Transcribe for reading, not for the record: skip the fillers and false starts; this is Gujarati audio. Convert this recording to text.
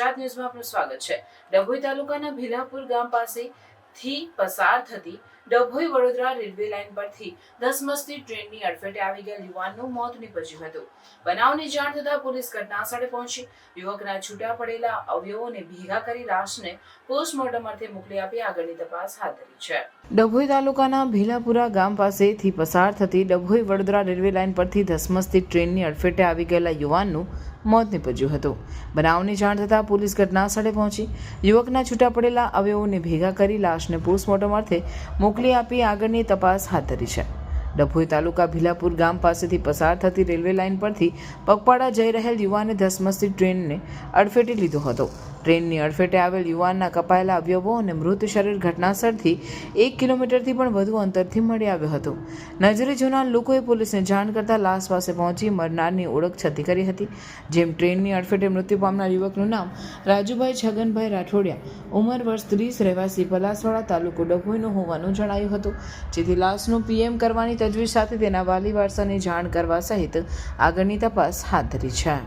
ગુજરાત ન્યૂઝમાં આપનું સ્વાગત છે। ડભોઈ તાલુકાના ભીલાપુર ગામ પાસેથી પસાર થતી ડભોઈ વડોદરા રેલવે લાઇન પરથી ધસમસતી ટ્રેનની અડફેટે આવી ગયેલ યુવાનનું મોત નીપજ્યું હતું। બનાવની જાણ થતાં પોલીસ ઘટના સ્થળે પહોંચી યુવકના છૂટા પડેલા અવયવોને ભેગા કરી લાશને પોસ્ટમોર્ટમ અર્થે મોકલી આપી આગળની તપાસ હાથ ધરી છે। ડભોઈ તાલુકાના ભીલાપુરા ગામ પાસેથી પસાર થતી ડભોઈ વડોદરા રેલવે લાઇન પરથી ધસમસતી ટ્રેનની અડફેટે આવી ગયેલા યુવાનનું મોત નીપજ્યું હતું। બનાવની જાણ થતાં પોલીસ ઘટના સ્થળે પહોંચી યુવકના છૂટા પડેલા અવયવોને ભેગા કરી લાશને પોસ્ટમોર્ટમ અર્થે મોકલી આપી આગળની તપાસ હાથ ધરી છે। ડભોઈ તાલુકા ભીલાપુર ગામ પાસેથી પસાર થતી રેલવે લાઇન પરથી પગપાળા જઈ રહેલ યુવાને ધસમસતી ટ્રેનને અડફેટે લીધો હતો। ટ્રેનની અડફેટે આવેલ યુવાનના કપાયેલા અવયવો અને મૃત શરીર ઘટનાસ્થળથી 1 કિલોમીટરથી પણ વધુ અંતરથી મળી આવ્યો હતો। નજરે જોનાર લોકોએ પોલીસને જાણ કરતા લાશ પાસે પહોંચી મરનારની ઓળખ છતી કરી હતી। જેમ ટ્રેનની અડફેટે મૃત્યુ પામનાર યુવકનું નામ રાજુભાઈ છગનભાઈ રાઠોડિયા, ઉંમર વર્ષ 30, રહેવાસી પલાસવાડા, તાલુકો ડભોઈનું હોવાનું જણાયું હતું। જેથી લાશનું પીએમ કરવાની તજવીજ સાથે તેના વાલી વારસાને જાણ કરવા સહિત આગળની તપાસ હાથ ધરી છે।